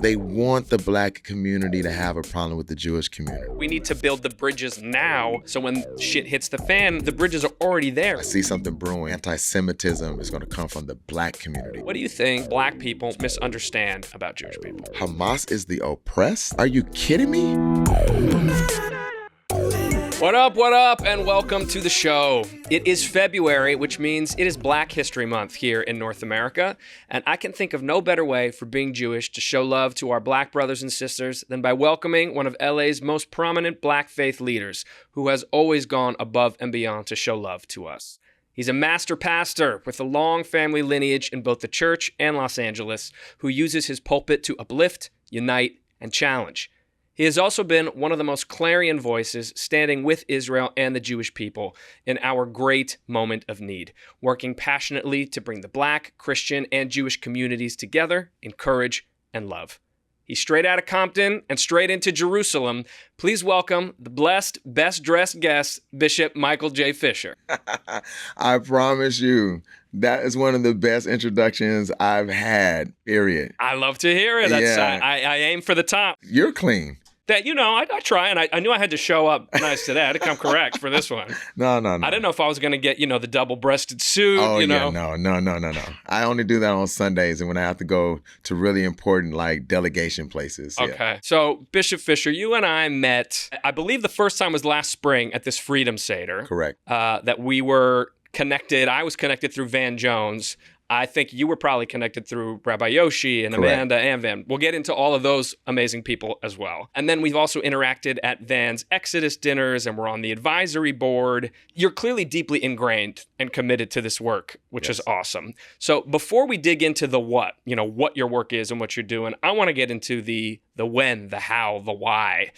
They want the black community to have a problem with the Jewish community. We need to build the bridges now, so when shit hits the fan, the bridges are already there. I see something brewing. Antisemitism is going to come from the black community. What do you think black people misunderstand about Jewish people? Hamas is the oppressed? Are you kidding me? What up, and welcome to the show. It is February, which means it is Black History Month here in North America, and I can think of no better way for being Jewish to show love to our black brothers and sisters than by welcoming one of LA's most prominent black faith leaders, who has always gone above and beyond to show love to us. He's a master pastor with a long family lineage in both the church and Los Angeles, who uses his pulpit to uplift, unite, and challenge. He has also been one of the most clarion voices standing with Israel and the Jewish people in our great moment of need, working passionately to bring the Black, Christian, and Jewish communities together in courage and love. He's straight out of Compton and straight into Jerusalem. Please welcome the blessed, best-dressed guest, Bishop Michael J. Fisher. I promise you, that is one of the best introductions I've had, period. I love to hear it. I aim for the top. You're clean. That, I try, and I knew I had to show up nice today. I had to come correct for this one. No. I didn't know if I was going to get, the double-breasted suit, Yeah, no. I only do that on Sundays and when I have to go to really important, delegation places. Okay. Yeah. So, Bishop Fisher, you and I met, I believe the first time was last spring at this Freedom Seder. Correct. That we were connected. I was connected through Van Jones. I think you were probably connected through Rabbi Yoshi and Correct. Amanda and Van. We'll get into all of those amazing people as well. And then we've also interacted at Van's Exodus dinners, and we're on the advisory board. You're clearly deeply ingrained and committed to this work, which is awesome. So before we dig into the what your work is and what you're doing, I want to get into the when, the how, the why.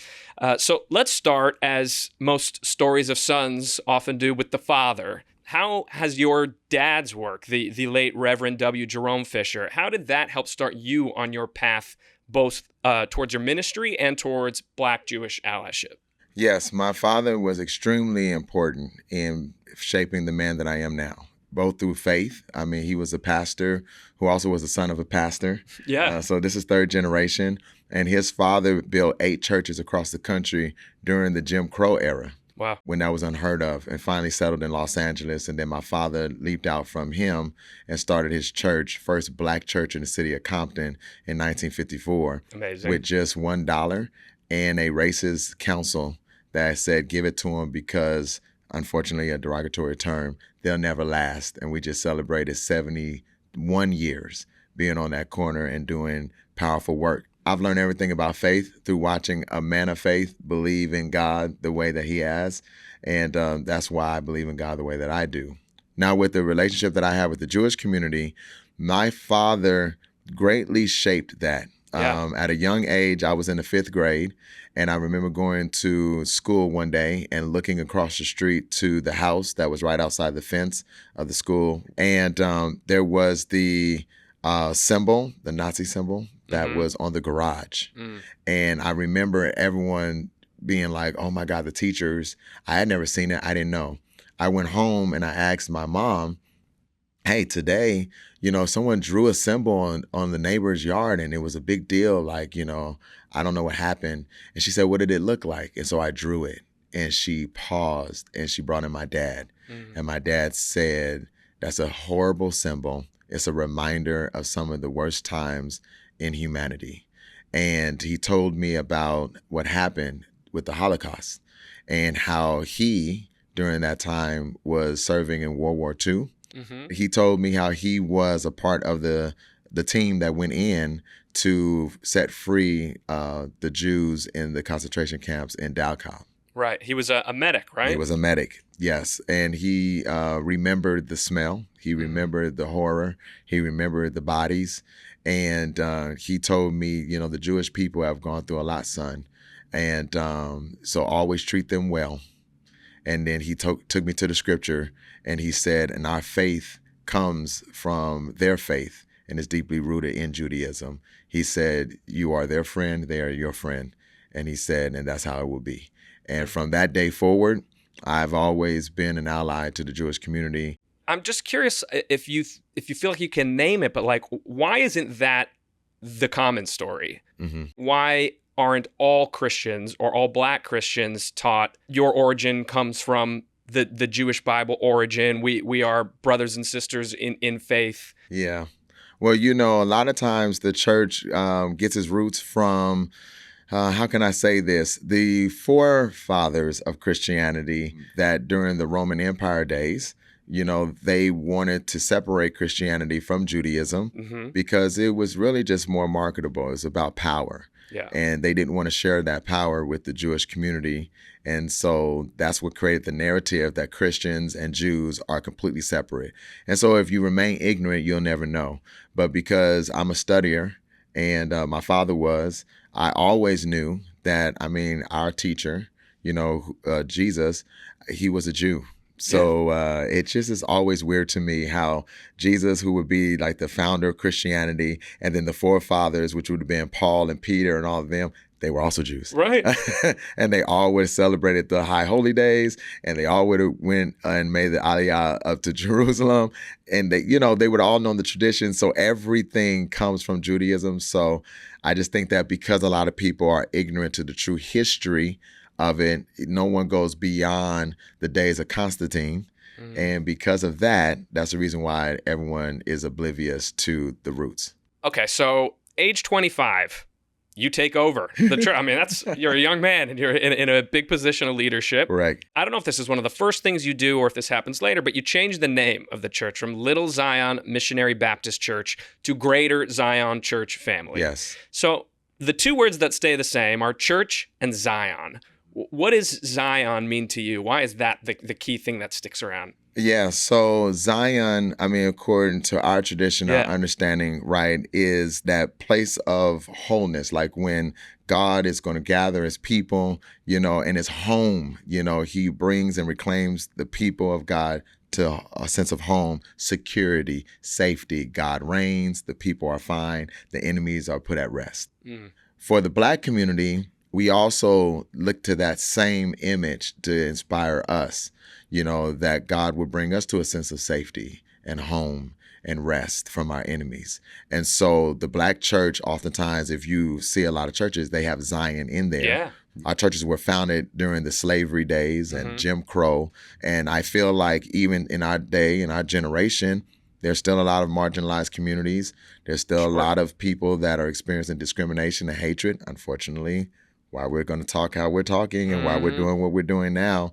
So let's start, as most stories of sons often do, with the father. How has your dad's work, the late Reverend W, Jerome Fisher, how did that help start you on your path, both towards your ministry and towards Black Jewish allyship? Yes, my father was extremely important in shaping the man that I am now, both through faith. I mean, he was a pastor who also was the son of a pastor. Yeah. So this is third generation. And his father built 8 churches across the country during the Jim Crow era. Wow. When that was unheard of, and finally settled in Los Angeles. And then my father leaped out from him and started his church, first Black church in the city of Compton in 1954. Amazing. With just $1 and a racist council that said, give it to them because, unfortunately, a derogatory term, they'll never last. And we just celebrated 71 years being on that corner and doing powerful work. I've learned everything about faith through watching a man of faith believe in God the way that he has. And that's why I believe in God the way that I do. Now, with the relationship that I have with the Jewish community, my father greatly shaped that. Yeah. At a young age, I was in the 5th grade, and I remember going to school one day and looking across the street to the house that was right outside the fence of the school. And there was the symbol, the Nazi symbol, that was on the garage. And I remember everyone being like, oh my God, the teachers. I had never seen it. I didn't know. I went home and I asked my mom, hey, today, someone drew a symbol on the neighbor's yard and it was a big deal. I don't know what happened. And she said, what did it look like? And so I drew it. And she paused and she brought in my dad. And my dad said, that's a horrible symbol. It's a reminder of some of the worst times in humanity. And he told me about what happened with the Holocaust and how he, during that time, was serving in World War II. He told me how he was a part of the team that went in to set free the Jews in the concentration camps in Dachau. Right. He was a medic, right? He was a medic, yes. And he remembered the smell. He remembered the horror. He remembered the bodies. And he told me, the Jewish people have gone through a lot, son. And so always treat them well. And then he took me to the scripture and he said, and our faith comes from their faith and is deeply rooted in Judaism. He said, you are their friend, they are your friend. And he said, and that's how it will be. And from that day forward, I've always been an ally to the Jewish community. I'm just curious if you feel like you can name it, but why isn't that the common story. Mm-hmm. Why aren't all Christians or all Black Christians taught your origin comes from the Jewish Bible origin? We are brothers and sisters in faith. Yeah. Well, you know, a lot of times the church gets its roots from, how can I say this? The forefathers of Christianity that during the Roman Empire days, you know, they wanted to separate Christianity from Judaism because it was really just more marketable. It was about power. Yeah. And they didn't want to share that power with the Jewish community. And so that's what created the narrative that Christians and Jews are completely separate. And so if you remain ignorant, you'll never know. But because I'm a studier and my father was, I always knew that, I mean, our teacher, you know, Jesus, he was a Jew. So it just is always weird to me how Jesus, who would be like the founder of Christianity, and then the forefathers, which would have been Paul and Peter and all of them, they were also Jews. Right. And they always celebrated the high holy days, and they all would have went and made the Aliyah up to Jerusalem. And they, you know, they would all know the tradition. So everything comes from Judaism. So I just think that because a lot of people are ignorant to the true history of it, no one goes beyond the days of Constantine. And because of that, that's the reason why everyone is oblivious to the roots. Okay, so age 25, you take over the church. I mean, you're a young man and you're in a big position of leadership. Right. I don't know if this is one of the first things you do or if this happens later, but you change the name of the church from Little Zion Missionary Baptist Church to Greater Zion Church Family. Yes. So the two words that stay the same are church and Zion. What does Zion mean to you? Why is that the key thing that sticks around? Yeah, so Zion, I mean, according to our tradition, our understanding, right, is that place of wholeness, like when God is going to gather his people, you know, in his home, you know, he brings and reclaims the people of God to a sense of home, security, safety. God reigns, the people are fine, the enemies are put at rest. For the Black community, we also look to that same image to inspire us, you know, that God would bring us to a sense of safety and home and rest from our enemies. And so the Black church, oftentimes, if you see a lot of churches, they have Zion in there. Yeah. Our churches were founded during the slavery days and Jim Crow. And I feel like even in our day, in our generation, there's still a lot of marginalized communities. There's still a lot of people that are experiencing discrimination and hatred, unfortunately, why we're going to talk how we're talking and why we're doing what we're doing now.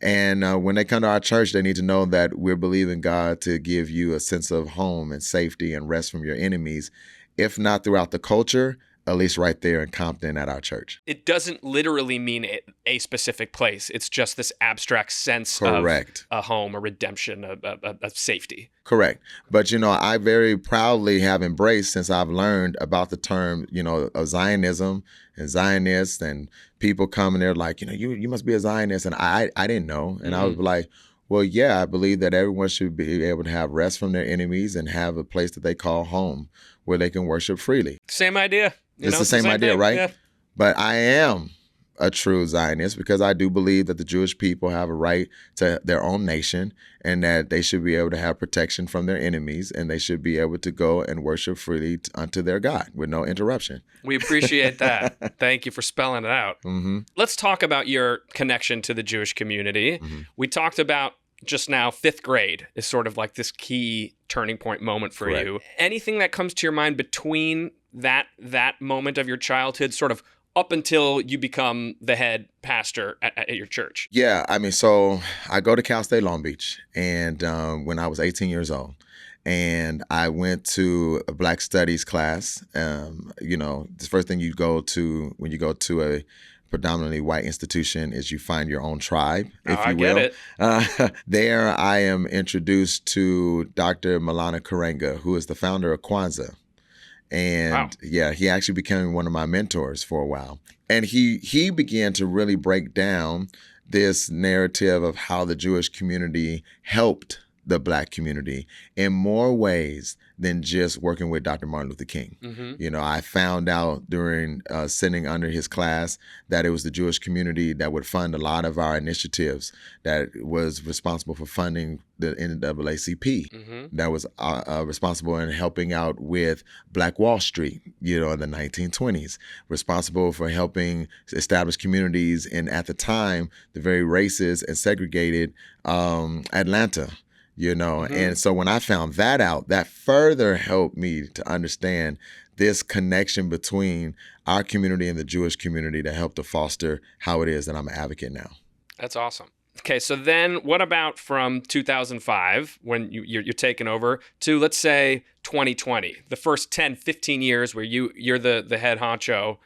And when they come to our church, they need to know that we're believing God to give you a sense of home and safety and rest from your enemies, if not throughout the culture, at least right there in Compton at our church. It doesn't literally mean a specific place. It's just this abstract sense Correct. of a home, a redemption, a safety. Correct. But, you know, I very proudly have embraced, since I've learned about the term, you know, of Zionism and Zionists, and people come and they're like, you know, you must be a Zionist. And I didn't know. And I was like, well, yeah, I believe that everyone should be able to have rest from their enemies and have a place that they call home where they can worship freely. Same idea. It's the same idea, thing, right? Yeah. But I am a true Zionist because I do believe that the Jewish people have a right to their own nation and that they should be able to have protection from their enemies and they should be able to go and worship freely unto their God with no interruption. We appreciate that. Thank you for spelling it out. Let's talk about your connection to the Jewish community. We talked about just now, 5th grade is sort of like this key turning point moment for you. Anything that comes to your mind between that moment of your childhood, sort of up until you become the head pastor at your church? Yeah, I mean, so I go to Cal State Long Beach, and when I was 18 years old, and I went to a Black Studies class. You know, the first thing you go to when you go to a predominantly white institution is you find your own tribe, if you will. I get it. There I am introduced to Dr. Malana Karenga, who is the founder of Kwanzaa. And yeah, he actually became one of my mentors for a while. And he began to really break down this narrative of how the Jewish community helped the Black community in more ways than just working with Dr. Martin Luther King. Mm-hmm. I found out during sitting under his class that it was the Jewish community that would fund a lot of our initiatives, that was responsible for funding the NAACP, Mm-hmm. that was responsible in helping out with Black Wall Street, in the 1920s, responsible for helping establish communities in, at the time, the very racist and segregated Atlanta. Mm-hmm. And so when I found that out, that further helped me to understand this connection between our community and the Jewish community that helped to foster how it is that I'm an advocate now. That's awesome. Okay, so then what about from 2005, when you're taking over, to, let's say, 2020, the first 10, 15 years where you're the head honcho?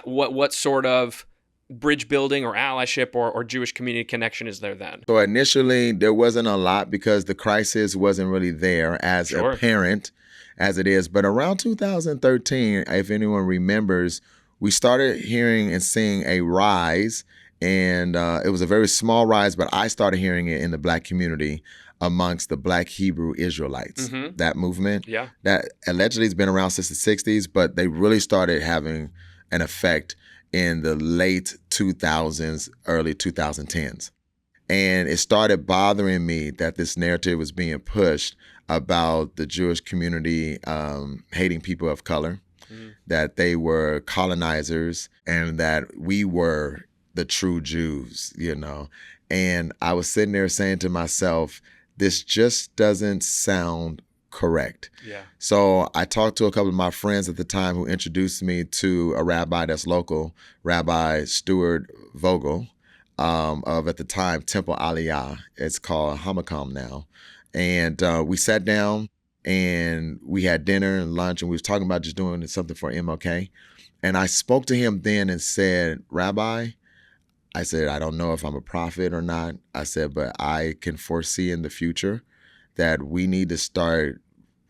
What sort of bridge building or allyship or Jewish community connection is there then? So initially, there wasn't a lot because the crisis wasn't really there as apparent as it is. But around 2013, if anyone remembers, we started hearing and seeing a rise. And it was a very small rise, but I started hearing it in the Black community amongst the Black Hebrew Israelites, that movement. Yeah. That allegedly has been around since the 60s, but they really started having an effect in the late 2000s, early 2010s. And it started bothering me that this narrative was being pushed about the Jewish community hating people of color, that they were colonizers, and that we were the true Jews, And I was sitting there saying to myself, this just doesn't sound correct. Yeah. So I talked to a couple of my friends at the time who introduced me to a rabbi that's local, Rabbi Stewart Vogel, of at the time Temple Aliyah. It's called Hamakam now. And we sat down and we had dinner and lunch, and we was talking about just doing something for MLK. And I spoke to him then and said, Rabbi, I said, I don't know if I'm a prophet or not. I said, but I can foresee in the future that we need to start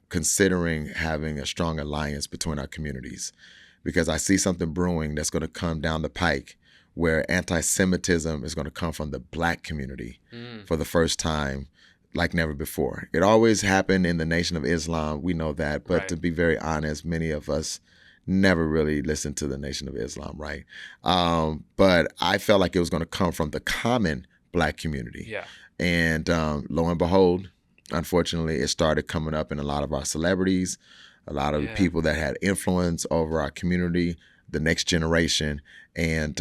considering having a strong alliance between our communities, because I see something brewing that's going to come down the pike where anti-Semitism is going to come from the Black community for the first time like never before. It always happened in the Nation of Islam. We know that. But to be very honest, many of us never really listened to the Nation of Islam, right? But I felt like it was going to come from the common Black community. Yeah. And lo and behold, unfortunately, it started coming up in a lot of our celebrities, a lot of people that had influence over our community, the next generation. And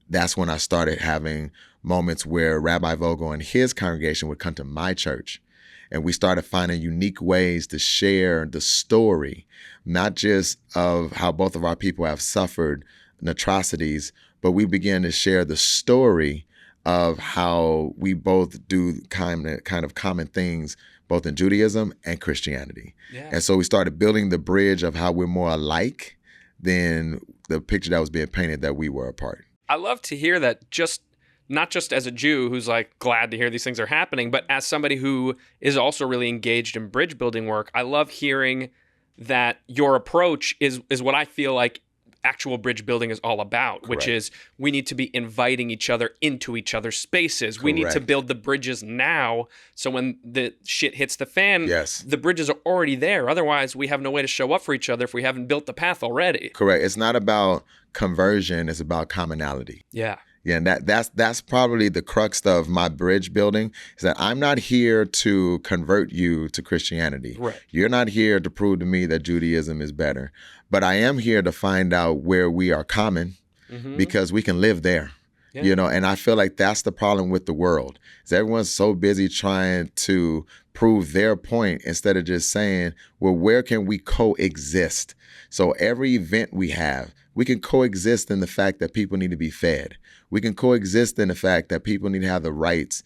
that's when I started having moments where Rabbi Vogel and his congregation would come to my church. And we started finding unique ways to share the story, not just of how both of our people have suffered atrocities, but we began to share the story of how we both do kind of common things, both in Judaism and Christianity. Yeah. And so we started building the bridge of how we're more alike than the picture that was being painted that we were apart. I love to hear that, not just as a Jew who's like glad to hear these things are happening, but as somebody who is also really engaged in bridge building work. I love hearing that your approach is what I feel like actual bridge building is all about. Correct. Which is we need to be inviting each other into each other's spaces. Correct. We need to build the bridges now, so when the shit hits the fan, the bridges are already there. Otherwise, we have no way to show up for each other if we haven't built the path already. Correct. It's not about conversion. It's about commonality. Yeah. Yeah, and that's probably the crux of my bridge building, is that I'm not here to convert you to Christianity. Right. You're not here to prove to me that Judaism is better. But I am here to find out where we are common, because we can live there. Yeah. And I feel like that's the problem with the world, is everyone's so busy trying to prove their point instead of just saying, well, where can we coexist? So every event we have, we can coexist in the fact that people need to be fed. We can coexist in the fact that people need to have the rights,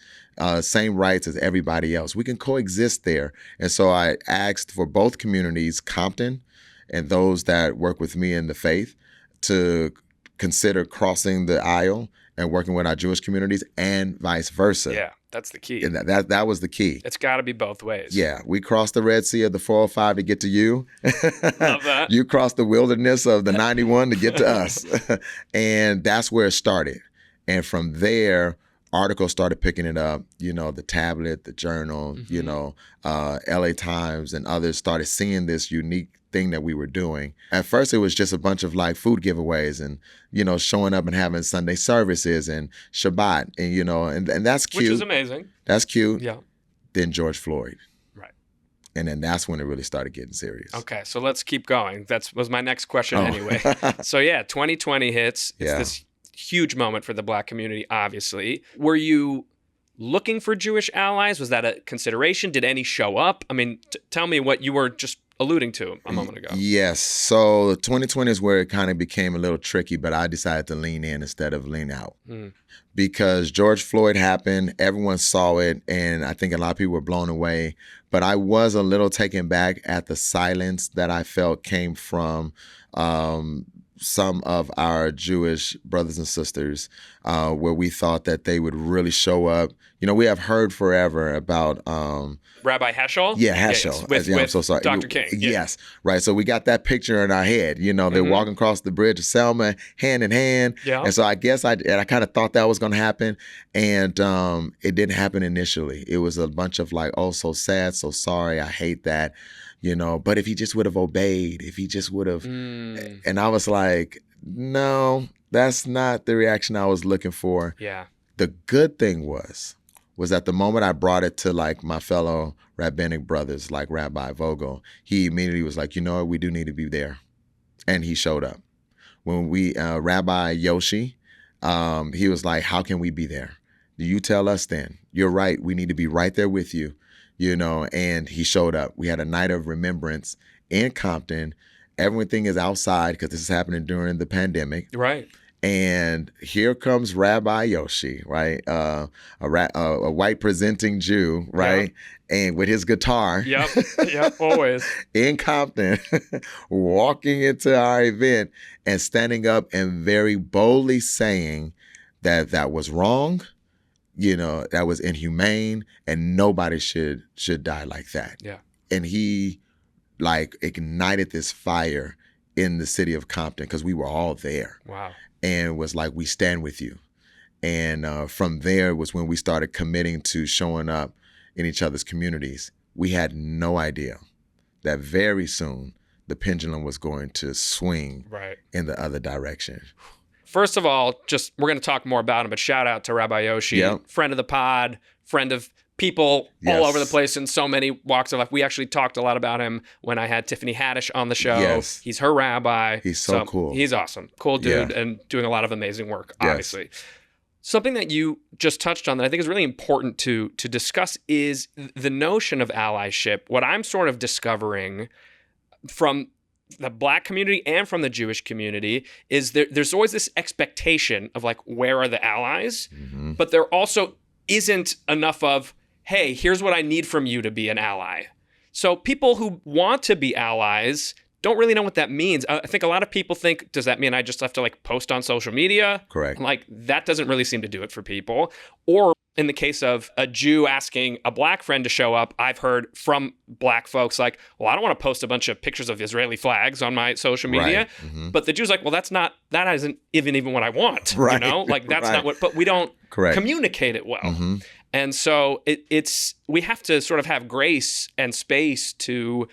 same rights as everybody else. We can coexist there. And so I asked for both communities, Compton and those that work with me in the faith, to consider crossing the aisle and working with our Jewish communities, and vice versa. Yeah, that's the key. And that was the key. It's got to be both ways. Yeah, we crossed the Red Sea of the 405 to get to you. Love that. You crossed the wilderness of the 91 to get to us. And that's where it started. And from there, articles started picking it up, the Tablet, the Journal, LA Times and others started seeing this unique thing that we were doing. At first, it was just a bunch of like food giveaways and, showing up and having Sunday services and Shabbat and that's cute. Which is amazing. That's cute. Yeah. Then George Floyd. Right. And then that's when it really started getting serious. Okay, so let's keep going. That was my next question anyway. So 2020 hits. It's this huge moment for the Black community, obviously. Were you looking for Jewish allies? Was that a consideration? Did any show up? I mean, tell me what you were just alluding to a moment ago. Yes. So 2020 is where it kind of became a little tricky, but I decided to lean in instead of lean out. Because George Floyd happened, everyone saw it, and I think a lot of people were blown away. But I was a little taken back at the silence that I felt came from some of our Jewish brothers and sisters, where we thought that they would really show up. We have heard forever about Rabbi Heschel? Yeah, Heschel. With I'm so sorry. Dr. King. Yes, right. So we got that picture in our head. They're walking across the bridge of Selma, hand in hand. Yeah. And so I guess I kind of thought that was going to happen, and it didn't happen initially. It was a bunch of like, oh, so sad, so sorry, I hate that. But if he just would have obeyed, if he just would have, and I was like, no, that's not the reaction I was looking for. Yeah. The good thing was at the moment I brought it to like my fellow rabbinic brothers, like Rabbi Vogel, he immediately was like, we do need to be there. And he showed up. When we, Rabbi Yoshi, he was like, how can we be there? You tell us then. You're right. We need to be right there with you. And he showed up. We had a night of remembrance in Compton. Everything is outside because this is happening during the pandemic. Right. And here comes Rabbi Yoshi, right? A white presenting Jew, right? Yeah. And with his guitar. Yep, always. In Compton, walking into our event and standing up and very boldly saying that was wrong. That was inhumane and nobody should die like that. Yeah. And he like ignited this fire in the city of Compton because we were all there. Wow. And was like, we stand with you. And from there was when we started committing to showing up in each other's communities. We had no idea that very soon the pendulum was going to swing in the other direction. First of all, we're going to talk more about him, but shout out to Rabbi Yoshi, friend of the pod, friend of people all over the place in so many walks of life. We actually talked a lot about him when I had Tiffany Haddish on the show. Yes. He's her rabbi. He's so cool. He's awesome. Cool dude and doing a lot of amazing work, obviously. Yes. Something that you just touched on that I think is really important to discuss is the notion of allyship. What I'm sort of discovering from the Black community and from the Jewish community is there's always this expectation of like, where are the allies? Mm-hmm. But there also isn't enough of, hey, here's what I need from you to be an ally. So people who want to be allies don't really know what that means. I think a lot of people think, does that mean I just have to like post on social media? Correct. Like that doesn't really seem to do it for people. Or in the case of a Jew asking a Black friend to show up, I've heard from Black folks like, well, I don't want to post a bunch of pictures of Israeli flags on my social media. Right. Mm-hmm. But the Jew's like, well, that isn't even what I want. Right. Like that's not what, but we don't communicate it well. Mm-hmm. And so we have to sort of have grace and space to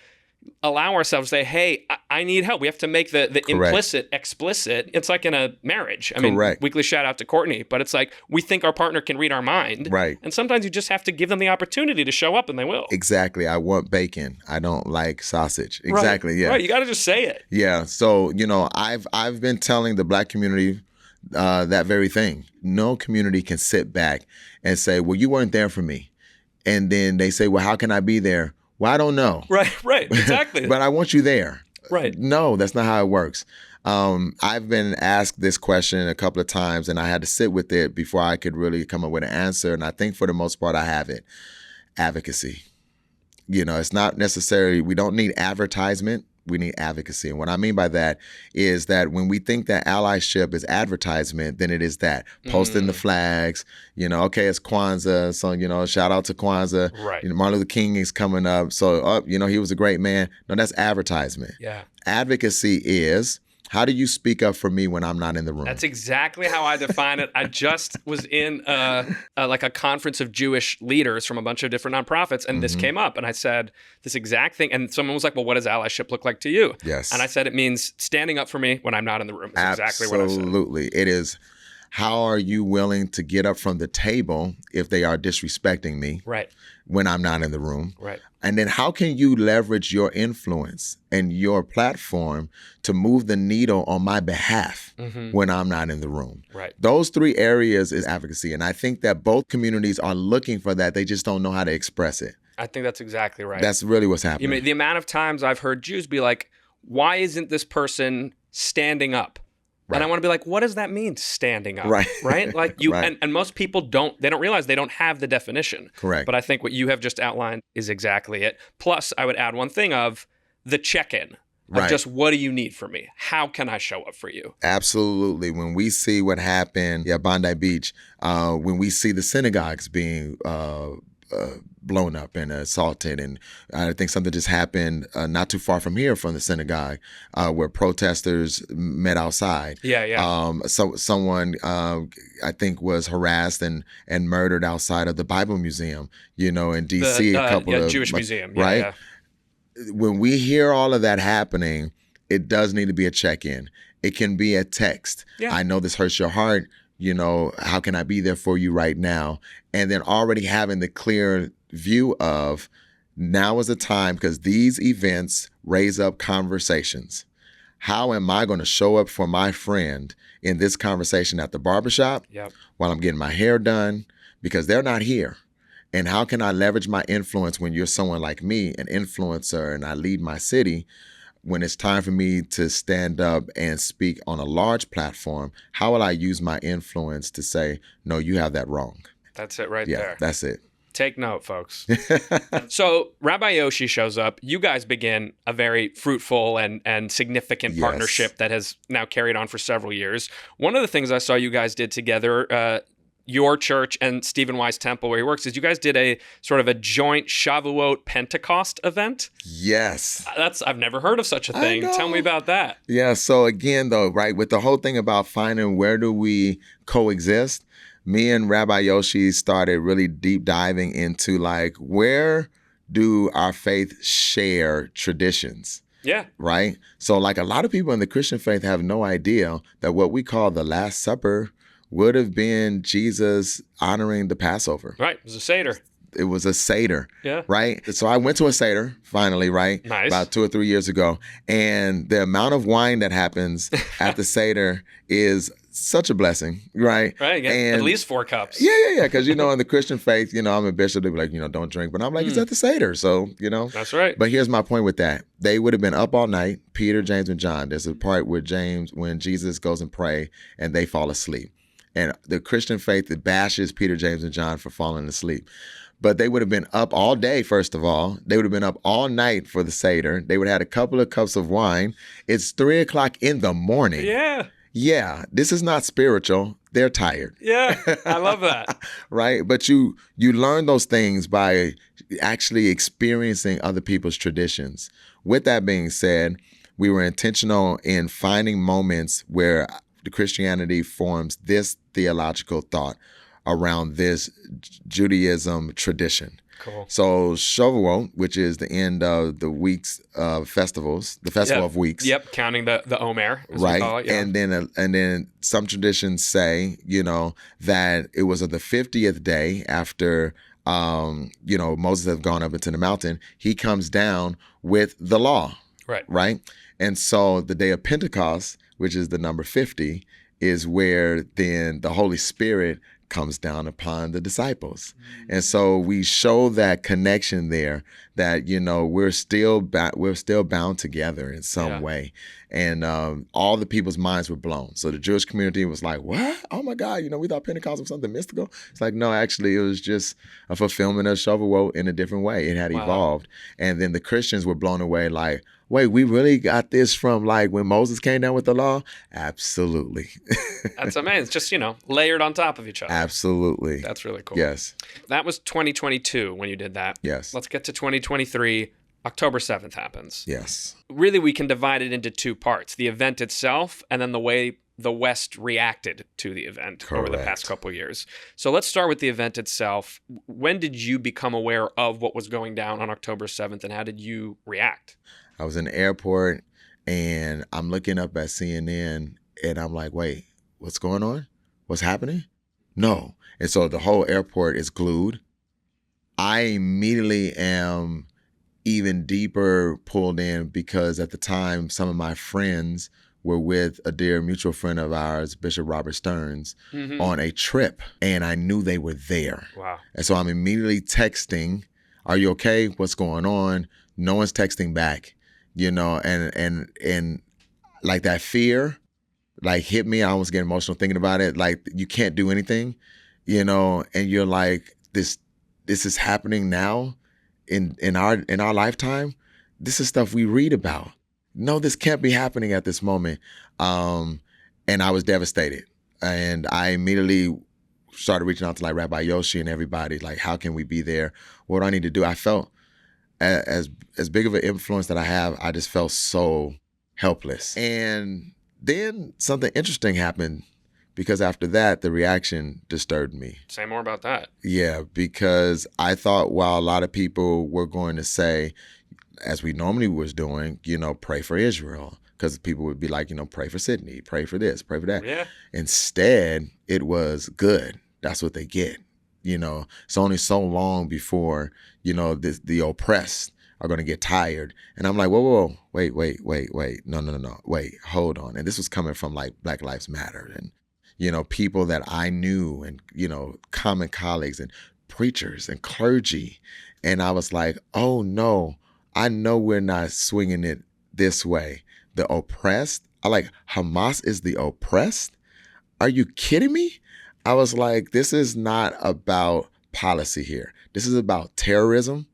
allow ourselves to say, hey, I need help. We have to make the implicit explicit. It's like in a marriage. I mean, weekly shout out to Courtney, but it's like we think our partner can read our mind. Right. And sometimes you just have to give them the opportunity to show up and they will. Exactly. I want bacon. I don't like sausage. Exactly. Right. Yeah. Right. You got to just say it. Yeah. So, I've been telling the Black community that very thing. No community can sit back and say, well, you weren't there for me. And then they say, well, how can I be there? Well, I don't know. Right, exactly. But I want you there. Right. No, that's not how it works. I've been asked this question a couple of times, and I had to sit with it before I could really come up with an answer. And I think for the most part, I have it. Advocacy. It's not necessarily, we don't need advertisement. We need advocacy. And what I mean by that is that when we think that allyship is advertisement, then it is that. Posting the flags, okay, it's Kwanzaa. So, shout out to Kwanzaa. Right. Martin Luther King is coming up. So, he was a great man. No, that's advertisement. Yeah. Advocacy is, How do you speak up for me when I'm not in the room? That's exactly how I define it. I just was in like a conference of Jewish leaders from a bunch of different nonprofits, and this came up, and I said this exact thing, and someone was like, well, what does allyship look like to you? Yes. And I said, it means standing up for me when I'm not in the room. That's exactly what I said. Absolutely. It is, how are you willing to get up from the table if they are disrespecting me Right. when I'm not in the room? Right. And then how can you leverage your influence and your platform to move the needle on my behalf when I'm not in the room? Right. Those three areas is advocacy. And I think that both communities are looking for that. They just don't know how to express it. I think that's exactly right. That's really what's happening. You mean, the amount of times I've heard Jews be like, why isn't this person standing up? Right. And I want to be like, what does that mean, standing up? Right. Right? Like you, Right. and most people don't realize they don't have the definition. Correct. But I think what you have just outlined is exactly it. Plus, I would add one thing of the check-in. Of Right. just, what do you need from me? How can I show up for you? Absolutely. When we see what happened at Bondi Beach, when we see the synagogues being blown up and assaulted, and I think something just happened not too far from here from the synagogue where protesters met outside. Yeah. So someone I think was harassed and murdered outside of the Bible Museum, in D.C. The a couple of Jewish museum. right. Yeah. When we hear all of that happening, it does need to be a check-in. It can be a text. Yeah. I know this hurts your heart. How can I be there for you right now? And then already having the clear view of now is the time, because these events raise up conversations. How am I going to show up for my friend in this conversation at the barbershop while I'm getting my hair done, because they're not here? And how can I leverage my influence when you're someone like me, an influencer, and I lead my city? When it's time for me to stand up and speak on a large platform, how will I use my influence to say, no, you have that wrong? That's it right Yeah, there. that's it. Take note, folks. So Rabbi Yoshi shows up. You guys begin a very fruitful and significant Yes. partnership that has now carried on for several years. One of the things I saw you guys did together, your church and Stephen Wise Temple, where he works, is you guys did a sort of a joint Shavuot Pentecost event. Yes. I've never heard of such a thing. know. Tell me about that. Yeah. So again, though, right, with the whole thing about finding where do we coexist, me and Rabbi Yoshi started really deep diving into like, where do our faith share traditions? Yeah. Right. So like a lot of people in the Christian faith have no idea that what we call the Last Supper would have been Jesus honoring the Passover. Right. It was a Seder. It was a Seder. Yeah. Right. So I went to a Seder finally, right? Nice. About 2 or 3 years ago. And the amount of wine that happens at the Seder is such a blessing, right? Right. And At least 4 cups. Yeah. Because, in the Christian faith, I'm a bishop. They'd be like, don't drink. But I'm like, it's at the Seder. So, That's right. But here's my point with that. They would have been up all night, Peter, James, and John. There's a part where when Jesus goes and pray and they fall asleep. And the Christian faith, it bashes Peter, James, and John for falling asleep. But they would have been up all day, first of all. They would have been up all night for the Seder. They would have had a couple of cups of wine. It's 3 o'clock in the morning. Yeah. Yeah, this is not spiritual. They're tired. Yeah. I love that. Right? But you learn those things by actually experiencing other people's traditions. With that being said, we were intentional in finding moments where the Christianity forms this theological thought around this Judaism tradition. Cool. So Shavuot, which is the end of the weeks of festivals, the festival of weeks. Yep, counting the Omer, as we call Right. it, yeah. And then some traditions say, that it was on the 50th day after Moses had gone up into the mountain, he comes down with the law. Right. Right. And so the day of Pentecost, which is the number 50, is where then the Holy Spirit comes down upon the disciples. And so we show that connection there, that, we're still bound together in some way. And all the people's minds were blown. So the Jewish community was like, what? Oh my God, we thought Pentecost was something mystical. It's like, no, actually it was just a fulfillment of Shavuot in a different way. It had evolved. And then the Christians were blown away like, wait, we really got this from like when Moses came down with the law? Absolutely. That's amazing. It's just, layered on top of each other. Absolutely. That's really cool. Yes. That was 2022 when you did that. Yes. Let's get to 2023. October 7th happens. Yes. Really, we can divide it into two parts, the event itself and then the way the West reacted to the event over the past couple of years. So let's start with the event itself. When did you become aware of what was going down on October 7th, and how did you react? I was in the airport, and I'm looking up at CNN, and I'm like, wait, what's going on? What's happening? No. And so the whole airport is glued. I immediately am even deeper pulled in because at the time, some of my friends were with a dear mutual friend of ours, Bishop Robert Stearns, on a trip, and I knew they were there. Wow. And so I'm immediately texting, are you okay? What's going on? No one's texting back, and like that fear, like hit me. I almost get emotional thinking about it. Like you can't do anything, and you're like, this is happening now in our lifetime. This is stuff we read about. No, this can't be happening at this moment. And I was devastated. And I immediately started reaching out to like Rabbi Yoshi and everybody, like, how can we be there? What do I need to do? I felt as big of an influence that I have, I just felt so helpless. And then something interesting happened, because after that, the reaction disturbed me. Say more about that. Yeah, because I thought while a lot of people were going to say, as we normally was doing, pray for Israel, because people would be like, pray for Sydney, pray for this, pray for that. Yeah. Instead, it was good. That's what they get. It's only so long before, the oppressed are going to get tired. And I'm like, whoa, wait, no, wait, hold on. And this was coming from like Black Lives Matter and, people that I knew and, common colleagues and preachers and clergy. And I was like, oh no, I know we're not swinging it this way. The oppressed, Hamas is the oppressed? Are you kidding me? I was like, this is not about policy here. This is about terrorism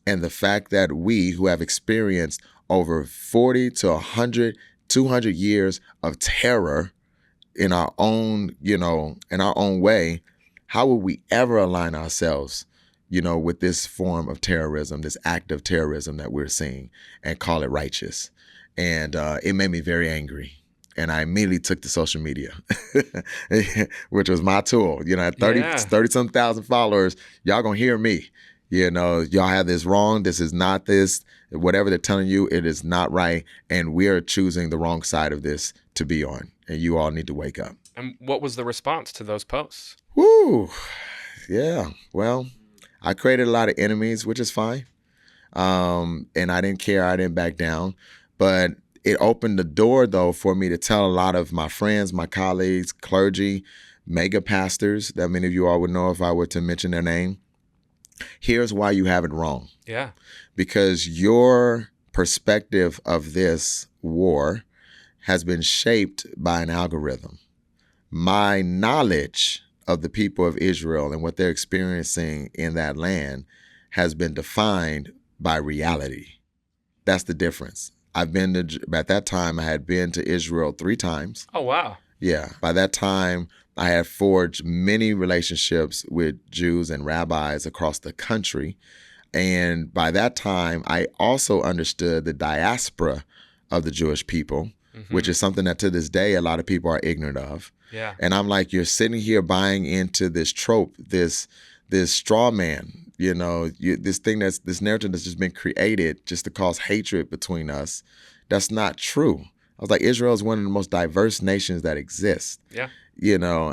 and the fact that we who have experienced over 40 to 100, 200 years of terror in our own, in our own way, how would we ever align ourselves with this form of terrorism, this act of terrorism that we're seeing, and call it righteous? And it made me very angry. And I immediately took to social media, which was my tool. At 30-some thousand followers, y'all gonna hear me. Y'all have this wrong. This is not this. Whatever they're telling you, it is not right. And we are choosing the wrong side of this to be on. And you all need to wake up. And what was the response to those posts? Woo. Yeah. Well, I created a lot of enemies, which is fine. And I didn't care. I didn't back down. But it opened the door, though, for me to tell a lot of my friends, my colleagues, clergy, mega pastors that many of you all would know if I were to mention their name. Here's why you have it wrong. Yeah. Because your perspective of this war has been shaped by an algorithm. My knowledge of the people of Israel and what they're experiencing in that land has been defined by reality. That's the difference. At that time, I had been to Israel 3 times. Oh, wow. Yeah. By that time, I had forged many relationships with Jews and rabbis across the country. And by that time, I also understood the diaspora of the Jewish people, which is something that to this day, a lot of people are ignorant of. Yeah. And I'm like, you're sitting here buying into this trope, this straw man, this narrative that's just been created just to cause hatred between us. That's not true. I was like, Israel is one of the most diverse nations that exist. Yeah.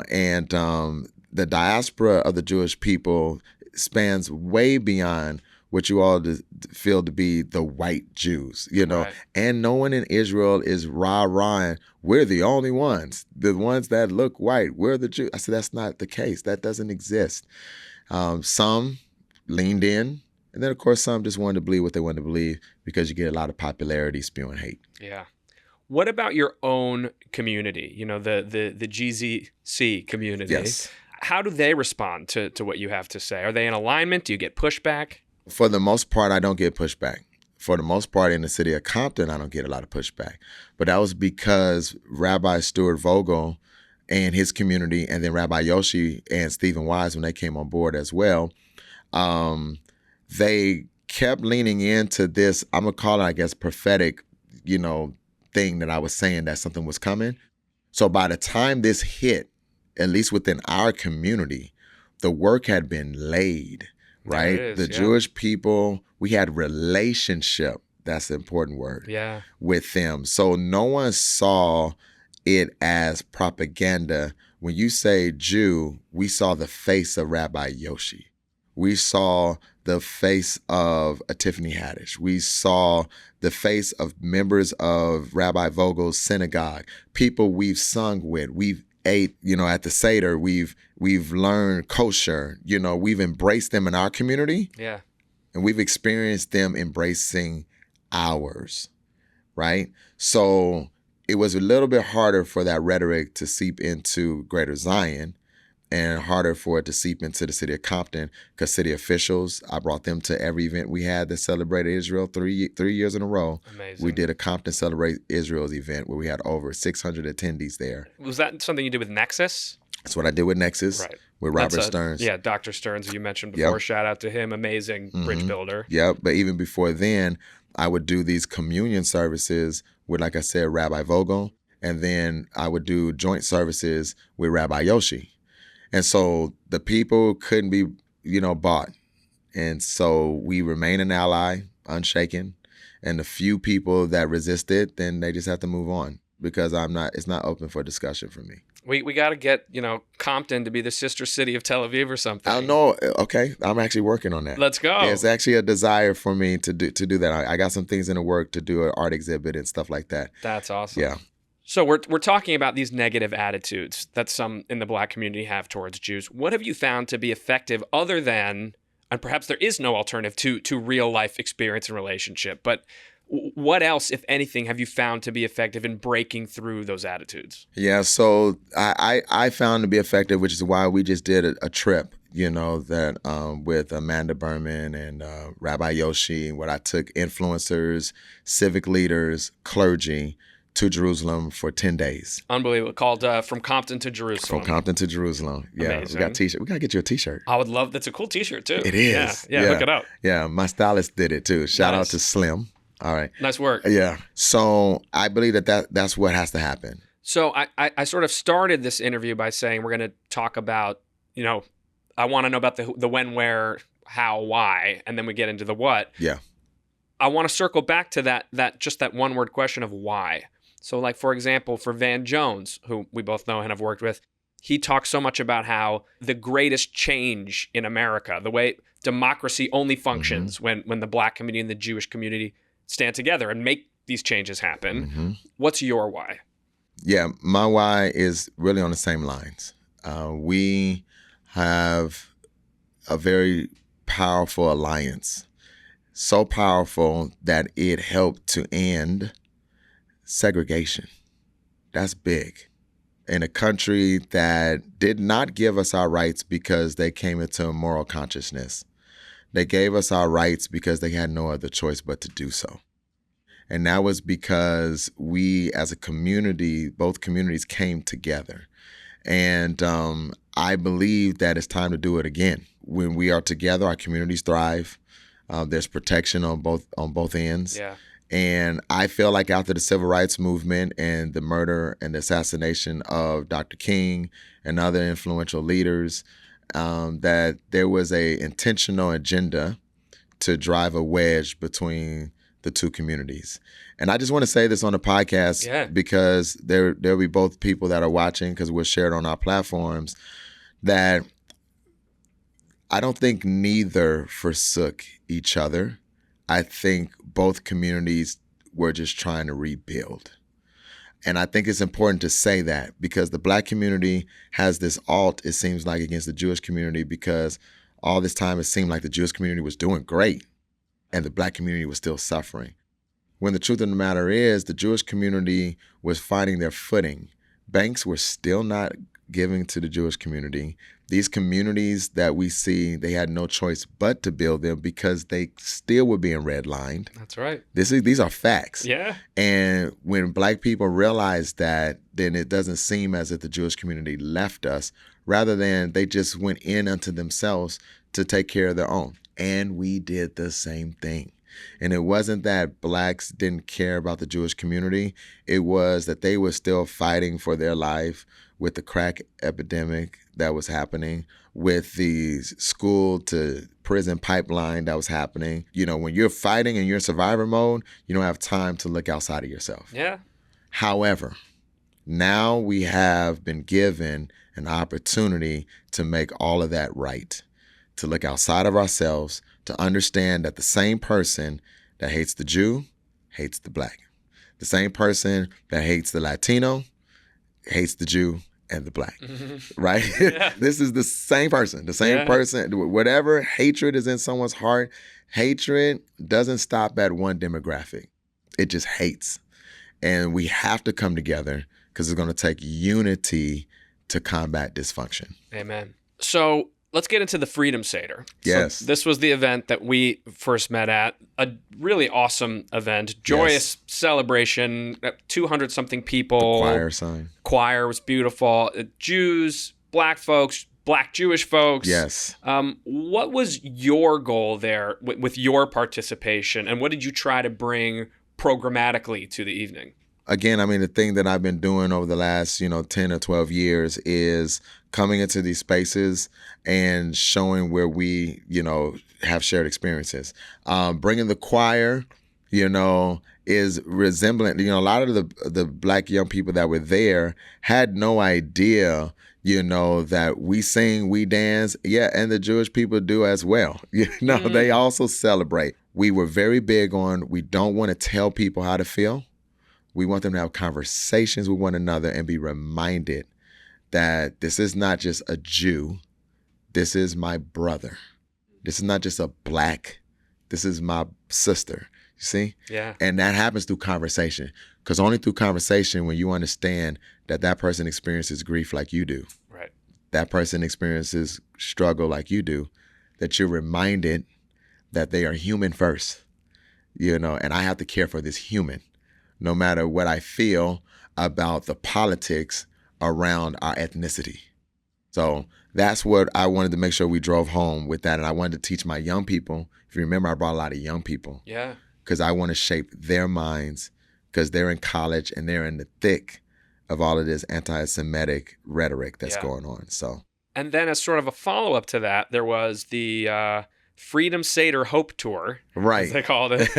And the diaspora of the Jewish people spans way beyond what you all feel to be the white Jews, Right. And no one in Israel is rah-rahing, we're the only ones, the ones that look white, we're the Jews. I said, that's not the case. That doesn't exist. Some leaned in, and then, of course, some just wanted to believe what they wanted to believe because you get a lot of popularity spewing hate. Yeah. What about your own community, the GZC community? Yes. How do they respond to what you have to say? Are they in alignment? Do you get pushback? For the most part, I don't get pushback. For the most part, in the city of Compton, I don't get a lot of pushback. But that was because Rabbi Stewart Vogel and his community, and then Rabbi Yoshi and Stephen Wise, when they came on board as well, they kept leaning into this, I'm going to call it, I guess, prophetic, thing that I was saying that something was coming. So by the time this hit, at least within our community, the work had been laid, right? The Jewish people, we had relationship. That's the important word. Yeah. With them. So no one saw it as propaganda. When you say Jew, we saw the face of Rabbi Yoshi. We saw the face of Tiffany Haddish. We saw the face of members of Rabbi Vogel's synagogue, people we've sung with, we've ate, at the Seder, we've learned kosher, we've embraced them in our community. Yeah. And we've experienced them embracing ours, right? So it was a little bit harder for that rhetoric to seep into Greater Zion and harder for it to seep into the city of Compton because city officials, I brought them to every event we had that celebrated Israel 3 years in a row. Amazing. We did a Compton Celebrate Israel's event where we had over 600 attendees there. Was that something you did with Nexus? That's what I did with Nexus, right. With Robert Stearns. Yeah, Dr. Stearns, who you mentioned before. Yep. Shout out to him. Amazing bridge builder. Yeah, but even before then, I would do these communion services with, like I said, Rabbi Vogel, and then I would do joint services with Rabbi Yoshi. And so the people couldn't be, bought. And so we remain an ally, unshaken. And the few people that resisted, then they just have to move on because it's not open for discussion for me. We got to get, Compton to be the sister city of Tel Aviv or something. I know. Okay. I'm actually working on that. Let's go. Yeah, it's actually a desire for me to do that. I got some things in the work to do an art exhibit and stuff like that. That's awesome. Yeah. So we're talking about these negative attitudes that some in the Black community have towards Jews. What have you found to be effective other than, and perhaps there is no alternative to real life experience and relationship, but what else, if anything, have you found to be effective in breaking through those attitudes? Yeah, so I found to be effective, which is why we just did a trip, that with Amanda Berman and Rabbi Yoshi, where I took influencers, civic leaders, clergy, to Jerusalem for 10 days. Unbelievable. Called From Compton to Jerusalem. From Compton to Jerusalem. Yeah. Amazing. We got t-shirt. We got to get you a t-shirt. I would love, that's a cool t-shirt too. It is. Yeah, look it up. Yeah, my stylist did it too. Shout out to Slim. All right. Nice work. Yeah. So I believe that's what has to happen. So I sort of started this interview by saying we're going to talk about, I want to know about the when, where, how, why, and then we get into the what. Yeah. I want to circle back to that one word question of why. So like, for example, for Van Jones, who we both know and have worked with, he talks so much about how the greatest change in America, the way democracy only functions when the Black community and the Jewish community stand together and make these changes happen. What's your why? Yeah, my why is really on the same lines. We have a very powerful alliance, so powerful that it helped to end segregation. That's big. In a country that did not give us our rights because they came into a moral consciousness. They gave us our rights because they had no other choice but to do so. And that was because we as a community, both communities came together. And I believe that it's time to do it again. When we are together, our communities thrive. There's protection on both ends. Yeah. And I feel like after the civil rights movement and the murder and the assassination of Dr. King and other influential leaders, that there was a intentional agenda to drive a wedge between the two communities. And I just want to say this on the podcast because there'll be both people that are watching because we're shared on our platforms that I don't think neither forsook each other. I think both communities were just trying to rebuild. And I think it's important to say that because the Black community has this alt, it seems like, against the Jewish community because all this time it seemed like the Jewish community was doing great and the Black community was still suffering. When the truth of the matter is the Jewish community was finding their footing. Banks were still not giving to the Jewish community. These communities that we see, they had no choice but to build them because they still were being redlined. That's right. These are facts. Yeah. And when Black people realize that, then it doesn't seem as if the Jewish community left us, rather than they just went in unto themselves to take care of their own. and we did the same thing. And it wasn't that blacks didn't care about the Jewish community. It was that they were still fighting for their life with the crack epidemic that was happening, with the school to prison pipeline that was happening. You know, when you're fighting and you're in survivor mode, you don't have time to look outside of yourself. Yeah. However, now we have been given an opportunity to make all of that right, to look outside of ourselves, to understand that the same person that hates the Jew hates the black. The same person that hates the Latino hates the Jew and the black, right? Yeah. This is the same person, person. Whatever hatred is in someone's heart, hatred doesn't stop at one demographic. It just hates. And we have to come together because it's going to take unity to combat dysfunction. Amen. So let's get into the Freedom Seder. Yes. So this was the event that we first met at. A really awesome event, joyous celebration, 200-something people. The choir was beautiful. Jews, black folks, black Jewish folks. Yes. What was your goal there with your participation, and what did you try to bring programmatically to the evening? Again, I mean, the thing that I've been doing over the last, 10 or 12 years is coming into these spaces and showing where we, have shared experiences. Bringing the choir, is resemblant. A lot of the black young people that were there had no idea, that we sing, we dance. Yeah, and the Jewish people do as well. They also celebrate. We were very big on, we don't want to tell people how to feel. We want them to have conversations with one another and be reminded that this is not just a Jew. This is my brother. This is not just a black. This is my sister. You see? Yeah. And that happens through conversation. Because only through conversation, when you understand that person experiences grief like you do, right? That person experiences struggle like you do, that you're reminded that they are human first, and I have to care for this human, no matter what I feel about the politics around our ethnicity. So that's what I wanted to make sure we drove home with that. And I wanted to teach my young people. If you remember, I brought a lot of young people. Yeah. Because I want to shape their minds, because they're in college and they're in the thick of all of this anti-Semitic rhetoric that's going on. So. And then as sort of a follow-up to that, there was the Freedom Seder Hope Tour, right, as they called it.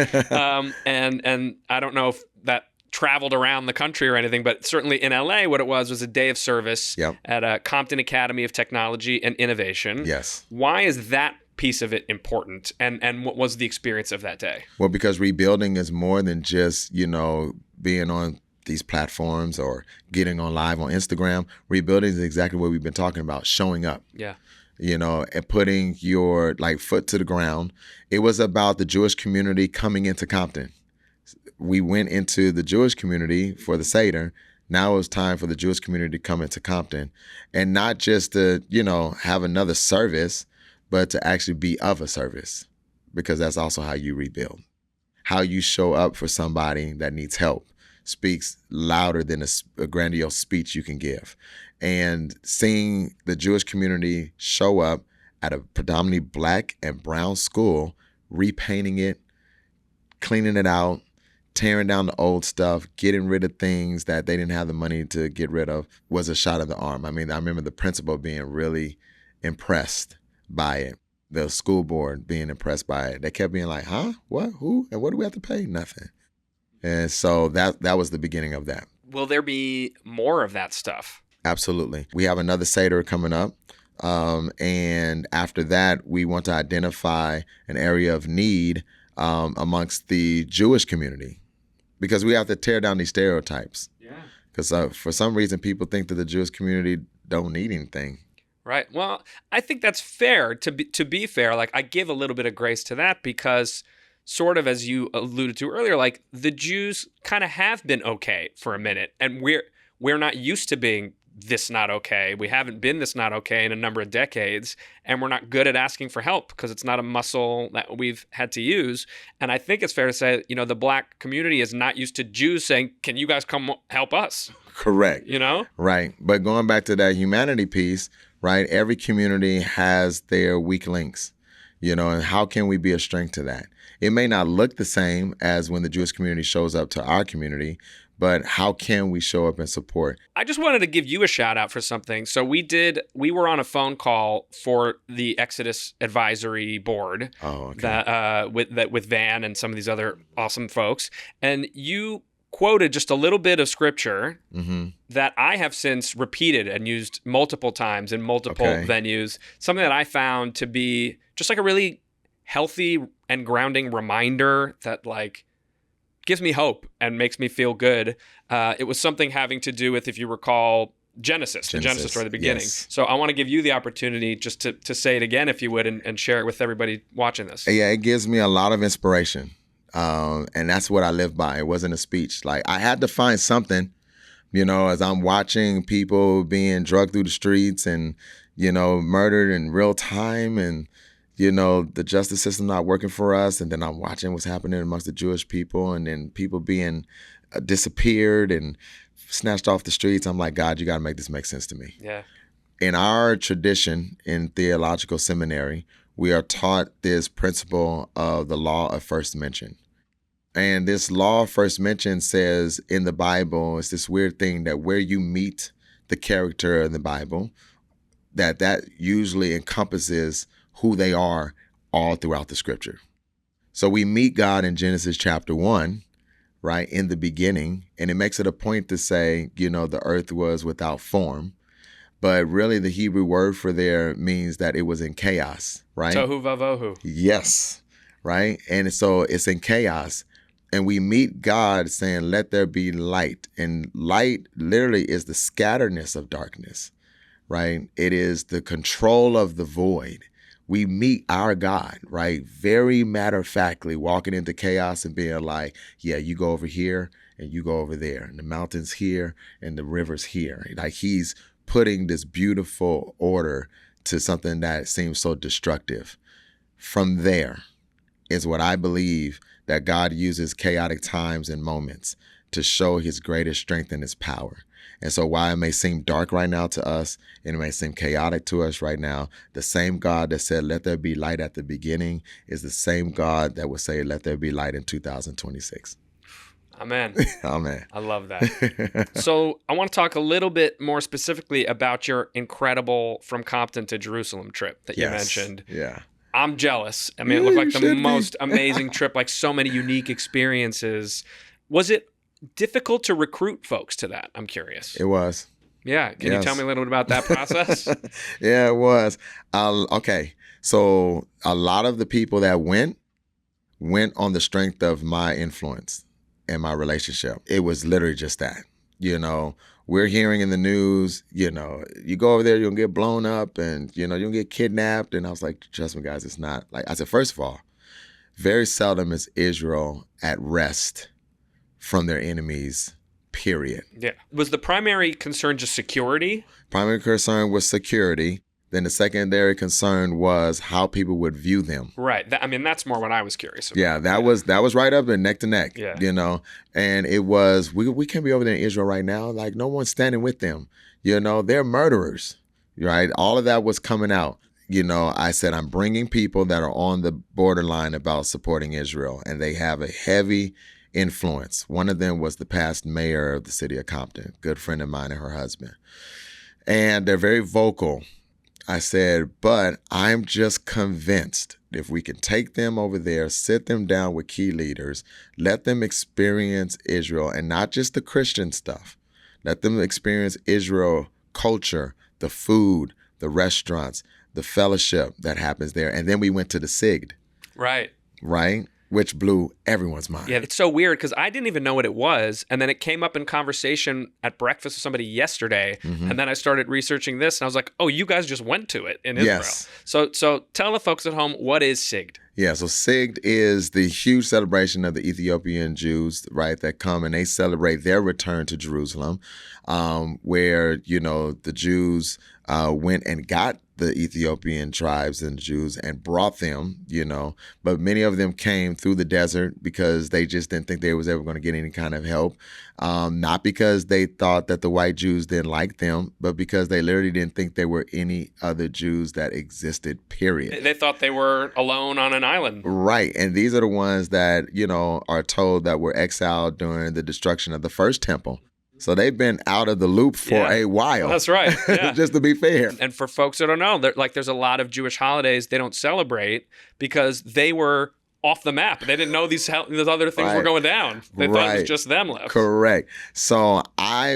And I don't know if that traveled around the country or anything, but certainly in LA, what it was a day of service at a Compton Academy of Technology and Innovation. Yes. Why is that piece of it important? And what was the experience of that day? Well, because rebuilding is more than just, being on these platforms or getting on live on Instagram. Rebuilding is exactly what we've been talking about, showing up. Yeah. And putting your foot to the ground. It was about the Jewish community coming into Compton. We went into the Jewish community for the Seder. Now it was time for the Jewish community to come into Compton, and not just to, have another service, but to actually be of a service, because that's also how you rebuild. How you show up for somebody that needs help speaks louder than a grandiose speech you can give. And seeing the Jewish community show up at a predominantly black and brown school, repainting it, cleaning it out, tearing down the old stuff, getting rid of things that they didn't have the money to get rid of, was a shot in the arm. I mean, I remember the principal being really impressed by it, the school board being impressed by it. They kept being like, huh? What? Who? And what do we have to pay? Nothing. And so that was the beginning of that. Will there be more of that stuff? Absolutely. We have another Seder coming up. And after that, we want to identify an area of need amongst the Jewish community, because we have to tear down these stereotypes. Yeah. Because for some reason, people think that the Jewish community don't need anything. Right. Well, I think that's fair. To be fair, I give a little bit of grace to that, because sort of as you alluded to earlier, the Jews kind of have been okay for a minute, and we're not used to being this not okay. We haven't been this not okay in a number of decades, and we're not good at asking for help because it's not a muscle that we've had to use. And I think it's fair to say, the black community is not used to Jews saying, can you guys come help us? Correct. Right. But going back to that humanity piece, right, every community has their weak links. And how can we be a strength to that? It may not look the same as when the Jewish community shows up to our community, but how can we show up and support? I just wanted to give you a shout out for something. So we were on a phone call for the Exodus Advisory Board with Van and some of these other awesome folks. And you quoted just a little bit of scripture that I have since repeated and used multiple times in multiple venues, something that I found to be just like a really healthy and grounding reminder that like gives me hope and makes me feel good. It was something having to do with, if you recall, Genesis, the Genesis story at the beginning. Yes. So I want to give you the opportunity just to say it again, if you would, and share it with everybody watching this. Yeah, it gives me a lot of inspiration. And that's what I live by. It wasn't a speech. Like, I had to find something, as I'm watching people being drugged through the streets and, murdered in real time, and the justice system not working for us. And then I'm watching what's happening amongst the Jewish people, and then people being disappeared and snatched off the streets. I'm like, God, you got to make this make sense to me. Yeah. In our tradition in theological seminary, we are taught this principle of the law of first mention. And this law of first mention says in the Bible, it's this weird thing that where you meet the character in the Bible, that usually encompasses who they are all throughout the scripture. So we meet God in Genesis chapter 1, right, in the beginning, and it makes it a point to say, the earth was without form. But really the Hebrew word for there means that it was in chaos, right? Tohu vavohu. Yes, right? And so it's in chaos. And we meet God saying, let there be light. And light literally is the scatterness of darkness, right? It is the control of the void. We meet our God, right? Very matter-of-factly walking into chaos and being like, yeah, you go over here and you go over there. And the mountain's here and the river's here. Like, he's putting this beautiful order to something that seems so destructive. From there is what I believe that God uses chaotic times and moments to show his greatest strength and his power. And so while it may seem dark right now to us, and it may seem chaotic to us right now, the same God that said, let there be light at the beginning is the same God that would say, let there be light in 2026. Amen. Amen. I love that. So I want to talk a little bit more specifically about your incredible From Compton to Jerusalem trip that you mentioned. Yeah. I'm jealous. I mean, it looked like the most amazing trip, like so many unique experiences. Was it difficult to recruit folks to that? I'm curious. It was. Yeah. Can you tell me a little bit about that process? Yeah, it was. Okay. So a lot of the people that went on the strength of my influence and my relationship. It was literally just that. We're hearing in the news, you go over there, you'll get blown up and, you'll get kidnapped. And I was like, trust me, guys, it's not. Like I said, first of all, very seldom is Israel at rest from their enemies, period. Yeah. Was the primary concern just security? Primary concern was security. Then the secondary concern was how people would view them. Right. That's more what I was curious about. Yeah, that was right up there, neck to neck. Yeah. And it was, we can't be over there in Israel right now. Like, no one's standing with them. They're murderers, right? All of that was coming out. I said, I'm bringing people that are on the borderline about supporting Israel, and they have a heavy influence. One of them was the past mayor of the city of Compton, good friend of mine and her husband. And they're very vocal. I said, but I'm just convinced if we can take them over there, sit them down with key leaders, let them experience Israel and not just the Christian stuff. Let them experience Israel culture, the food, the restaurants, the fellowship that happens there. And then we went to the SIGD. Right. Right? Which blew everyone's mind. Yeah, it's so weird because I didn't even know what it was. And then it came up in conversation at breakfast with somebody yesterday. Mm-hmm. And then I started researching this and I was like, oh, you guys just went to it in Israel. Yes. So tell the folks at home, what is SIGD? Yeah, so SIGD is the huge celebration of the Ethiopian Jews, right, that come and they celebrate their return to Jerusalem, where, the Jews went and got the Ethiopian tribes and Jews and brought them, but many of them came through the desert because they just didn't think they was ever going to get any kind of help. Not because they thought that the white Jews didn't like them, but because they literally didn't think there were any other Jews that existed, period. They thought they were alone on an island. Right. And these are the ones that, are told that were exiled during the destruction of the first temple. So they've been out of the loop for a while. That's right. Yeah. Just to be fair. And for folks that don't know, there's a lot of Jewish holidays they don't celebrate because they were off the map. They didn't know these other things were going down. They thought it was just them left. Correct. So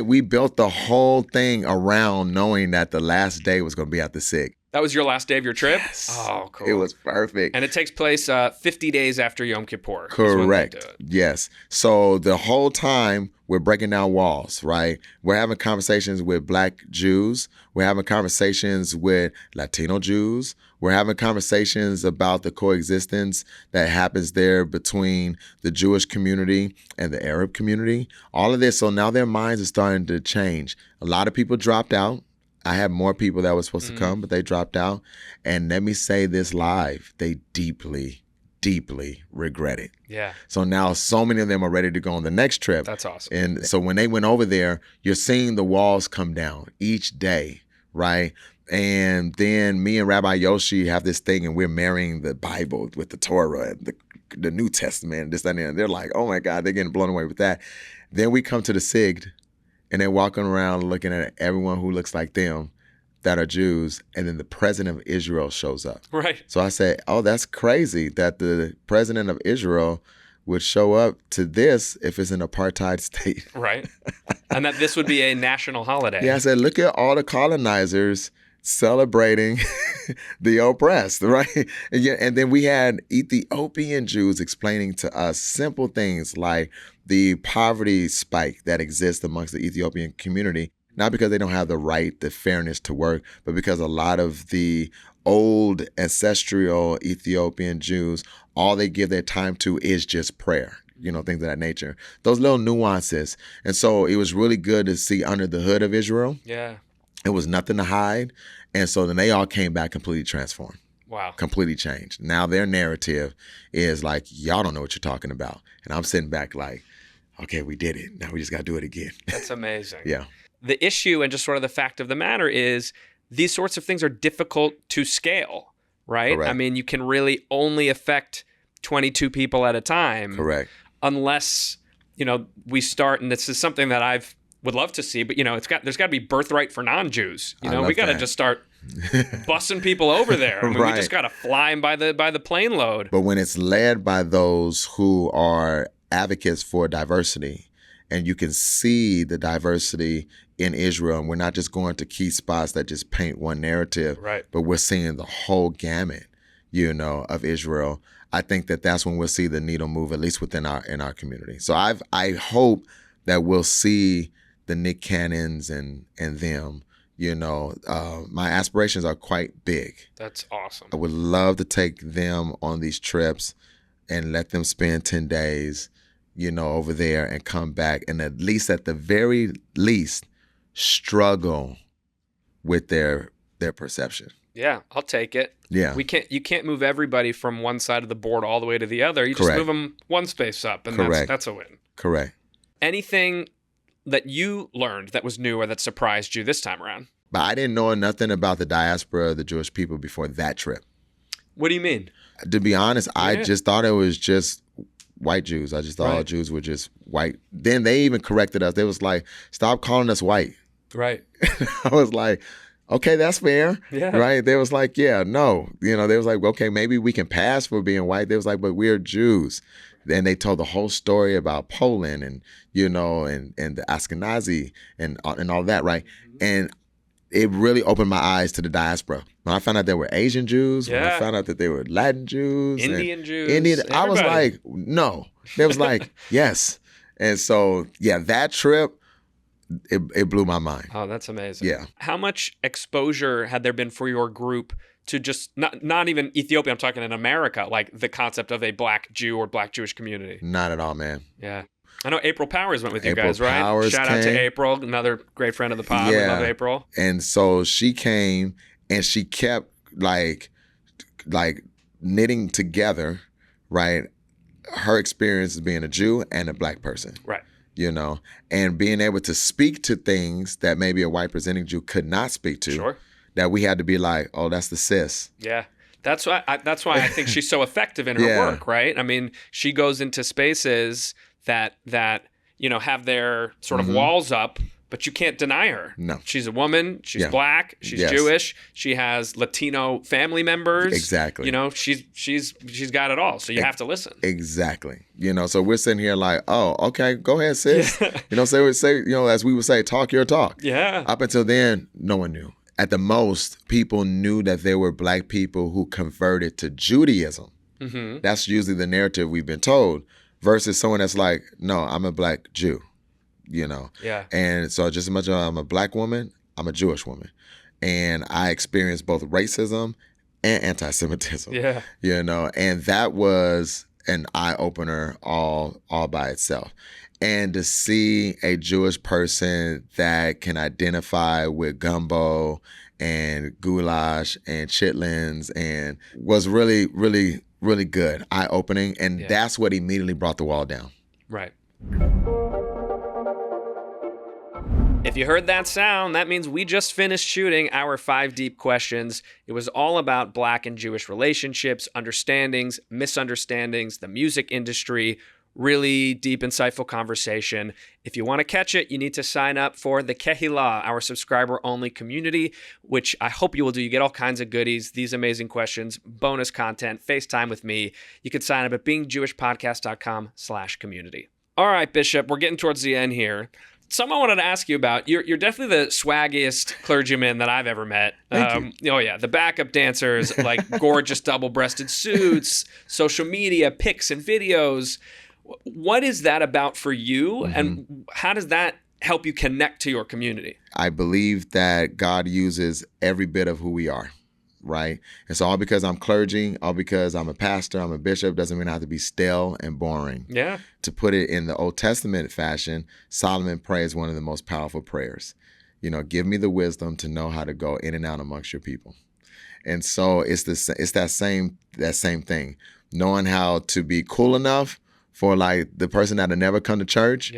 we built the whole thing around knowing that the last day was going to be at the SIG. That was your last day of your trip? Yes. Oh, cool. It was perfect. And it takes place 50 days after Yom Kippur. Correct. Yes. So the whole time we're breaking down walls, right? We're having conversations with Black Jews. We're having conversations with Latino Jews. We're having conversations about the coexistence that happens there between the Jewish community and the Arab community. All of this. So now their minds are starting to change. A lot of people dropped out. I had more people that were supposed to come, but they dropped out. And let me say this live, they deeply, deeply regret it. Yeah. So now so many of them are ready to go on the next trip. That's awesome. And so when they went over there, you're seeing the walls come down each day, right? And then me and Rabbi Yoshi have this thing, and we're marrying the Bible with the Torah and the New Testament, this, that, and the other. They're like, oh my God, they're getting blown away with that. Then we come to the SIG, and they're walking around looking at everyone who looks like them that are Jews, and then the president of Israel shows up. Right. So I say, oh, that's crazy that the president of Israel would show up to this if it's an apartheid state. Right. And that this would be a national holiday. Yeah, I said, look at all the colonizers celebrating the oppressed, right? And then we had Ethiopian Jews explaining to us simple things like the poverty spike that exists amongst the Ethiopian community, not because they don't have the right, the fairness to work, but because a lot of the old ancestral Ethiopian Jews, all they give their time to is just prayer, things of that nature. Those little nuances. And so it was really good to see under the hood of Israel. Yeah. It was nothing to hide. And so then they all came back completely transformed. Wow. Completely changed. Now their narrative is like, y'all don't know what you're talking about. And I'm sitting back like, okay, we did it. Now we just got to do it again. That's amazing. Yeah. The issue and just sort of the fact of the matter is these sorts of things are difficult to scale, right? Correct. I mean, you can really only affect 22 people at a time. Correct. Unless, we start, and this is something that would love to see, but there's got to be birthright for non-Jews. We got to just start bussing people over there. I mean, Right. We just got to fly them by the plane load. But when it's led by those who are advocates for diversity, and you can see the diversity in Israel, and we're not just going to key spots that just paint one narrative, right? But we're seeing the whole gamut, of Israel. I think that's when we'll see the needle move, at least within our community. So I hope that we'll see the Nick Cannons and them. My aspirations are quite big. That's awesome. I would love to take them on these trips and let them spend 10 days, over there and come back, and at the very least, struggle with their perception. Yeah, I'll take it. Yeah. You can't move everybody from one side of the board all the way to the other. You just Correct. move them one space up, and Correct. that's a win. Correct. Anything that you learned that was new or that surprised you this time around? But I didn't know nothing about the diaspora of the Jewish people before that trip. What do you mean? To be honest, I just thought it was just white Jews. I just thought all Right. Jews were just white. Then they even corrected us. They was like, stop calling us white. Right. I was like, okay, that's fair. Yeah. Right? They was like, yeah, no. They was like, okay, maybe we can pass for being white. They was like, but we're Jews. Then they told the whole story about Poland and, and the Ashkenazi and all that, right? And it really opened my eyes to the diaspora. When I found out there were Asian Jews, when I found out that they were Latin Jews, Indian Jews, I was everybody. like, no. They was like, yes. And so, yeah, that trip, it blew my mind. Oh, that's amazing. Yeah. How much exposure had there been for your group to just not even Ethiopia, I'm talking in America, like the concept of a Black Jew or Black Jewish community? Not at all, man. Yeah. I know April Powers went with you April guys, right? Powers Shout out to came. April, another great friend of the pod. We love April. And so she came, And she kept like knitting together, right, her experience as being a Jew and a Black person. Right. You know, and being able to speak to things that maybe a white presenting Jew could not speak to. Sure. That we had to be like, oh, that's the sis. Yeah. That's why I think she's so effective in her work, right? I mean, she goes into spaces that have their sort of walls up, but you can't deny her. No. She's a woman, she's Black, she's Jewish, she has Latino family members. Exactly. She's got it all. So you have to listen. Exactly. So we're sitting here like, oh, okay, go ahead, sis. Say, as we would say, talk your talk. Yeah. Up until then, no one knew. At the most, people knew that there were Black people who converted to Judaism. Mm-hmm. That's usually the narrative we've been told, versus someone that's like, no, I'm a Black Jew, Yeah. And so just as much as I'm a Black woman, I'm a Jewish woman. And I experienced both racism and anti-Semitism. Yeah. And that was an eye-opener all by itself. And to see a Jewish person that can identify with gumbo and goulash and chitlins and was really, really, really good, eye-opening. And that's what immediately brought the wall down. Right. If you heard that sound, that means we just finished shooting our 5 deep questions. It was all about Black and Jewish relationships, understandings, misunderstandings, the music industry. Really deep, insightful conversation. If you want to catch it, you need to sign up for the Kehillah, our subscriber-only community, which I hope you will do. You get all kinds of goodies, these amazing questions, bonus content, FaceTime with me. You can sign up at beingjewishpodcast.com/community. All right, Bishop, we're getting towards the end here. Something I wanted to ask you about. You're definitely the swaggiest clergyman that I've ever met. Thank you. Oh yeah, the backup dancers, like gorgeous double-breasted suits, social media, pics and videos. What is that about for you, and how does that help you connect to your community? I believe that God uses every bit of who we are, right? And so all because I'm clergy, all because I'm a pastor, I'm a bishop, doesn't mean I have to be stale and boring. Yeah. To put it in the Old Testament fashion, Solomon prays one of the most powerful prayers. Give me the wisdom to know how to go in and out amongst your people. And so it's that same thing, knowing how to be cool enough for like the person that'll never come to church,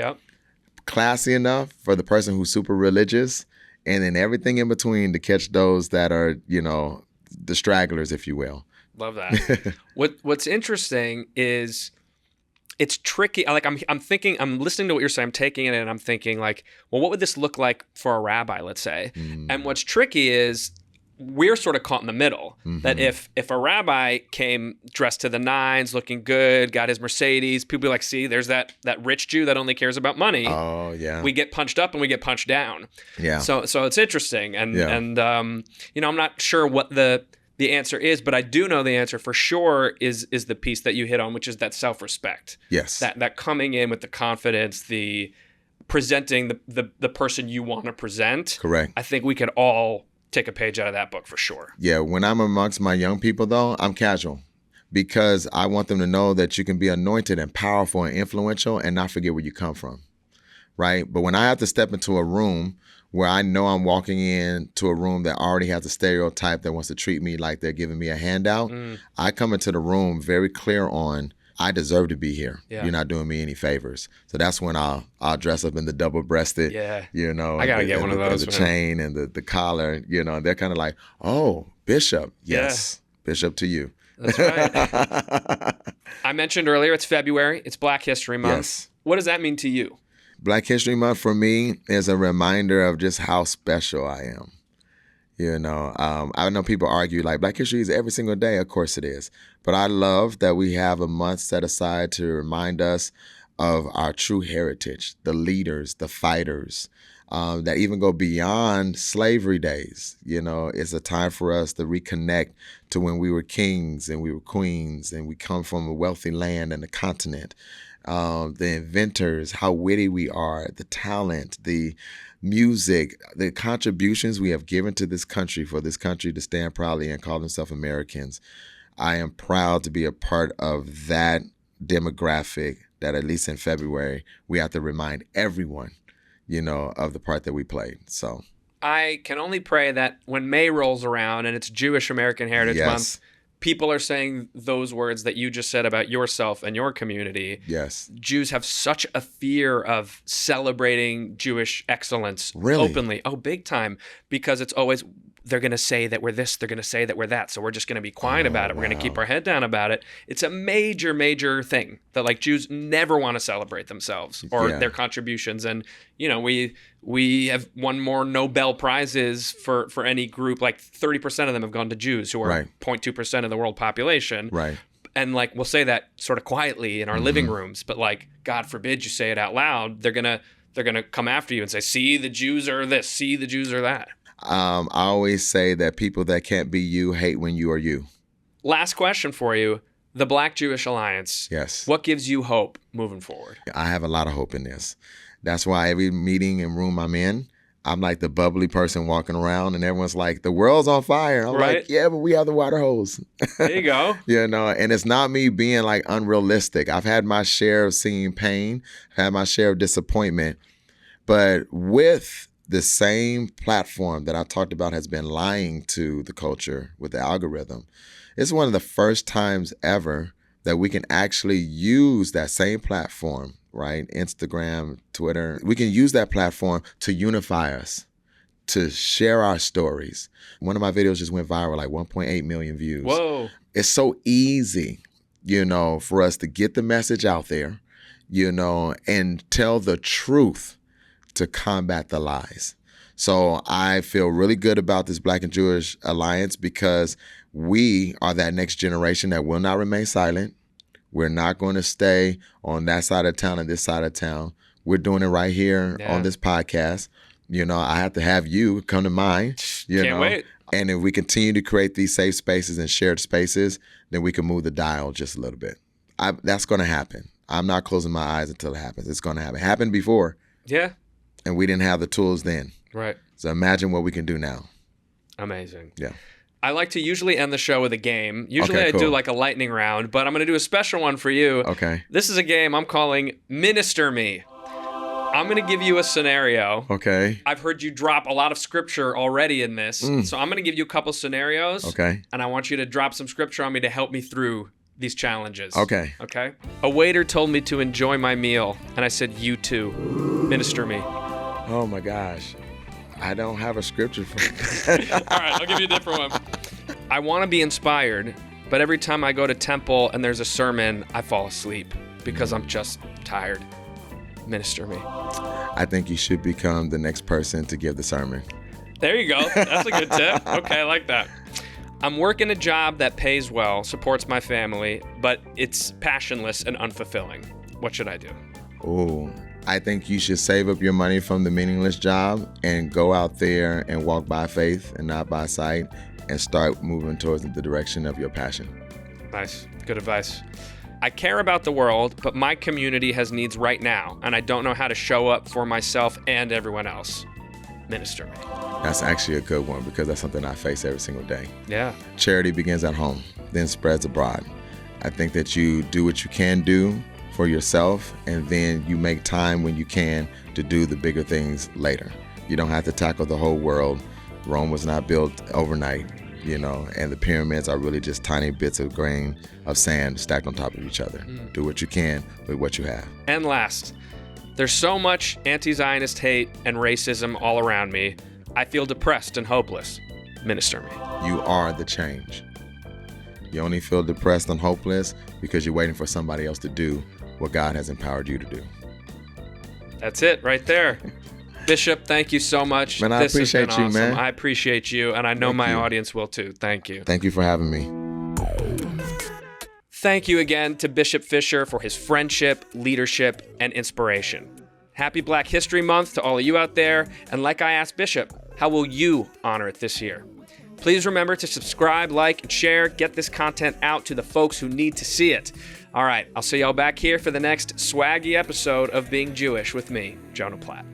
classy enough for the person who's super religious, and then everything in between to catch those that are, the stragglers, if you will. Love that. What's interesting is it's tricky. Like I'm listening to what you're saying, I'm taking it and I'm thinking like, well, what would this look like for a rabbi, let's say? And what's tricky is we're sort of caught in the middle. That if a rabbi came dressed to the nines, looking good, got his Mercedes, people be like, see, there's that rich Jew that only cares about money. Oh, yeah. We get punched up and we get punched down. Yeah. So it's interesting. And I'm not sure what the answer is, but I do know the answer for sure is the piece that you hit on, which is that self-respect. Yes. That coming in with the confidence, the presenting the person you want to present. Correct. I think we could all take a page out of that book for sure. Yeah, when I'm amongst my young people, though, I'm casual because I want them to know that you can be anointed and powerful and influential and not forget where you come from, right? But when I have to step into a room where I know I'm walking into a room that already has a stereotype that wants to treat me like they're giving me a handout, I come into the room very clear on, I deserve to be here. Yeah. You're not doing me any favors. So that's when I'll dress up in the double-breasted, I gotta get one of those. The chain and the collar, they're kind of like, oh, Bishop. Yes, Bishop to you. That's right. I mentioned earlier, it's February. It's Black History Month. Yes. What does that mean to you? Black History Month for me is a reminder of just how special I am. I know people argue like Black History is every single day. Of course it is. But I love that we have a month set aside to remind us of our true heritage, the leaders, the fighters, that even go beyond slavery days. It's a time for us to reconnect to when we were kings and we were queens and we come from a wealthy land and a continent. The inventors, how witty we are, the talent, the music, the contributions we have given to this country for this country to stand proudly and call themselves Americans. I am proud to be a part of that demographic that at least in February, we have to remind everyone, of the part that we played. So I can only pray that when May rolls around and it's Jewish American Heritage Month, people are saying those words that you just said about yourself and your community. Yes. Jews have such a fear of celebrating Jewish excellence openly. Oh, big time. Because it's always, they're going to say that we're this, they're going to say that we're that. So we're just going to be quiet about it. We're going to keep our head down about it. It's a major, major thing that like Jews never want to celebrate themselves or their contributions. And, you know, we have won more Nobel Prizes for any group. Like 30% of them have gone to Jews, who are 0.2% of the world population. Right. And like, we'll say that sort of quietly in our living rooms, but like, God forbid you say it out loud. They're going to come after you and say, see, the Jews are this, see, the Jews are that. I always say that people that can't be you hate when you are you. Last question for you. The Black Jewish Alliance. Yes. What gives you hope moving forward? I have a lot of hope in this. That's why every meeting and room I'm in, I'm like the bubbly person walking around and everyone's like, the world's on fire. I'm like, yeah, but we have the water hose. There you go. You know, and it's not me being like unrealistic. I've had my share of seeing pain, had my share of disappointment, but with the same platform that I talked about has been lying to the culture with the algorithm. It's one of the first times ever that we can actually use that same platform, right? Instagram, Twitter. We can use that platform to unify us, to share our stories. One of my videos just went viral, like 1.8 million views. Whoa. It's so easy, you know, for us to get the message out there, you know, and tell the truth to combat the lies. So I feel really good about this Black and Jewish Alliance because we are that next generation that will not remain silent. We're not going to stay on that side of town and this side of town. We're doing it right here on this podcast. You know, I have to have you come to mine. Can't wait. And if we continue to create these safe spaces and shared spaces, then we can move the dial just a little bit. That's going to happen. I'm not closing my eyes until it happens. It's going to happen. It happened before. Yeah. And we didn't have the tools then. Right. So imagine what we can do now. Amazing. Yeah. I like to usually end the show with a game. Usually I do like a lightning round, but I'm going to do a special one for you. Okay. This is a game I'm calling Minister Me. I'm going to give you a scenario. Okay. I've heard you drop a lot of scripture already in this. So I'm going to give you a couple scenarios. Okay. And I want you to drop some scripture on me to help me through these challenges. Okay. Okay. A waiter told me to enjoy my meal, and I said, you too. Minister me. Oh my gosh. I don't have a scripture for All right, I'll give you a different one. I want to be inspired, but every time I go to temple and there's a sermon, I fall asleep because I'm just tired. Minister me. I think you should become the next person to give the sermon. There you go. That's a good tip. Okay, I like that. I'm working a job that pays well, supports my family, but it's passionless and unfulfilling. What should I do? Oh, I think you should save up your money from the meaningless job and go out there and walk by faith and not by sight and start moving towards the direction of your passion. Nice. Good advice. I care about the world, but my community has needs right now, and I don't know how to show up for myself and everyone else. Minister me. That's actually a good one because that's something I face every single day. Yeah. Charity begins at home, then spreads abroad. I think that you do what you can do for yourself, and then you make time when you can to do the bigger things later. You don't have to tackle the whole world. Rome was not built overnight, you know, and the pyramids are really just tiny bits of grain of sand stacked on top of each other. Do what you can with what you have. And last, there's so much anti-Zionist hate and racism all around me. I feel depressed and hopeless. Minister me. You are the change. You only feel depressed and hopeless because you're waiting for somebody else to do what God has empowered you to do. That's it right there. Bishop, thank you so much. Man, I appreciate you, man. I appreciate you, and I know my audience will too. Thank you. Thank you for having me. Thank you again to Bishop Fisher for his friendship, leadership, and inspiration. Happy Black History Month to all of you out there. And like I asked Bishop, how will you honor it this year? Please remember to subscribe, like, and share. Get this content out to the folks who need to see it. All right, I'll see y'all back here for the next swaggy episode of Being Jewish with me, Jonah Platt.